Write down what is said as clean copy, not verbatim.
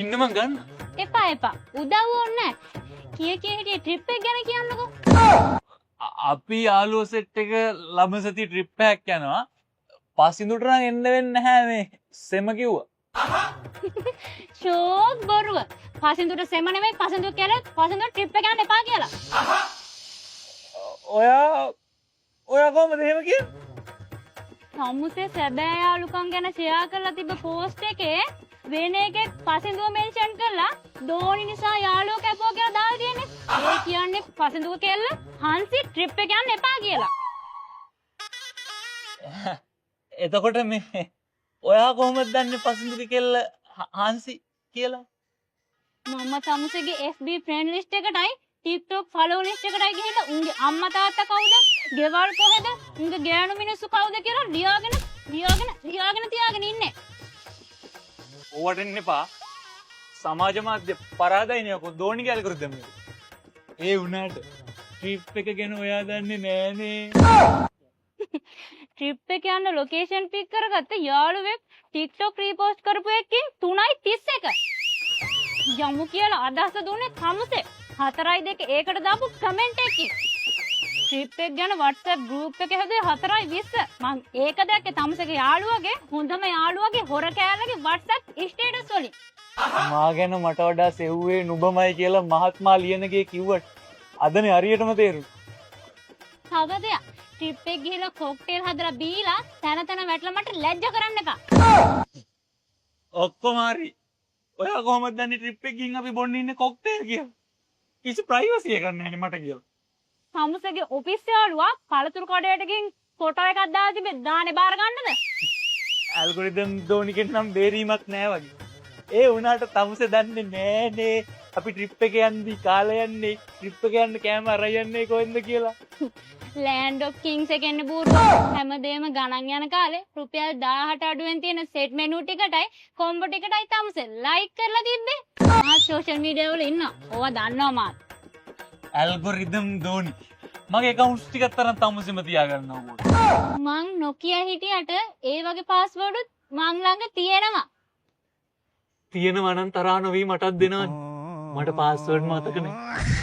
ඉන්න මං ගන්න. එපා. උදව් ඕනේ නැහැ. කී හිටියේ ට්‍රිප් එක ගැන කියන්නකෝ. අපි යාළුවෝ සෙට් එක ළමසති ට්‍රිප් එකක් යනවා. පසින්දුට නම් එන්න වෙන්නේ නැහැ මේ. සෙම කිව්වා. ෂෝක් බොරුව. පසින්දුට සෙම නෙමෙයි පසින්දු කියලා පසින්දු ට්‍රිප් එක යන්න එපා කියලා. ඔයා කොහමද එහෙම කියන්නේ? සම්මුසේ සැබෑ යාළුකම් ගැන ෂෙයා කරලා තිබ්බ පෝස්ට් එකේ වෙන එකෙක් පසින්දුව මෙන්ෂන් කරලා දෝනි නිසා යාළුවෝ කැපුවා කියලා දාලා තියෙන්නේ. ඒ කියන්නේ පසින්දුව කෙල්ල හංසි ට්‍රිප් එක යන්න එපා කියලා. එතකොට මේ ඔයා කොහොමද දන්නේ පසින්දුගේ කෙල්ල හංසි කියලා? මම සම්මුසේගේ FB friend list එකටයි TikTok follow list එකටයි ගිහිල්ලා උන්ගේ අම්මා තාත්තා කවුද? ගෙවල් කොහෙද? උන්ගේ ගෑනු මිනිස්සු කවුද කියලා ලියාගෙන තියාගෙන ඉන්නේ. ඕවට එන්න එපා. සමාජ මාධ්‍ය පරාදයිනේ අකෝ දෝණි කැල කරු දෙමු. ඒ වුණාට ට්‍රිප් එක ගැන ඔයා දන්නේ නෑනේ. ට්‍රිප් එක යන ලොකේෂන් පික් කරගත්ත යාළුවෙක් TikTok රීපෝස්ට් කරපු එකකින් 3:31. යමු කියලා අදහස දුන්නේ සම්මුසේ. 4:02 ඒකට දාපු කමෙන්ට් එකකින්. ට්‍රිප් එක ගැන WhatsApp group එකේ හැදුවේ 4:20. මං ඒක දැක්කේ තමුසේගේ යාළුවගේ හොඳම යාළුවගේ හොර කෑල්ලගේ WhatsApp ස්ටේටස් වලින්. මා ගැන මට වඩා සෙව්වේ නුඹමයි කියලා මහත්මා ලියනගේ කිව්වට අදනේ හරියටම තේරුණා. තව දෙයක් ට්‍රිප් එක ගිහලා කොක්ටේල් හදලා බීලා තන වැටලා මට ලැජ්ජ කරන්න එපා. ඔක්කොම හරි. ඔයා කොහොමද දන්නේ ට්‍රිප් එක ගිහින් අපි බොන්න ඉන්නේ කොක්ටේල් කියලා? කිසි ප්‍රයිවසි එකක් නැහැ නේ මට කියලා. සම්මුසේගේ ඔෆිස් යාළුවා පළතුරු කඩේට ගිහින් ෆොටෝ එකක් දාලා තිබෙ දානේ බාර ගන්නද? ඇල්ගොරිතම් දෝනිකෙන් නම් බේරීමක් නැහැ වගේ. ඒ වුණාට තමුසේ දන්නේ නෑනේ අපි ට්‍රිප් එක යන්නේ කාලේ යන්නේ ට්‍රිප් එක යන්න කෑම අරන් යන්නේ කොහෙන්ද කියලා. ලෑන්ඩ් ඔෆ් කිංස් එකේ ඉන්න බූරුවා හැමදේම ගණන් යන කාලේ රුපියල් 1000ට අඩුවෙන් තියෙන සෙට් මෙනු ටිකටයි කොම්බෝ ටිකටයි තමුසේ ලයික් කරලා තිබ්බේ. ආ සෝෂල් මීඩියා වල ඉන්නවා. ඕවා දන්නවා මාත්. ඇල්ගොරිතම් දෝනි මගේ account ටිකක් තරම් තමුසෙම තියාගන්නවා. මං නොකිය හිටියට ඒ වගේ පාස්වර්ඩ් මං ළඟ තියෙනවා. තියෙනවා නම් තරහ නොවී මටත් දෙනවනේ. මට පාස්වර්ඩ් මතක නැහැ.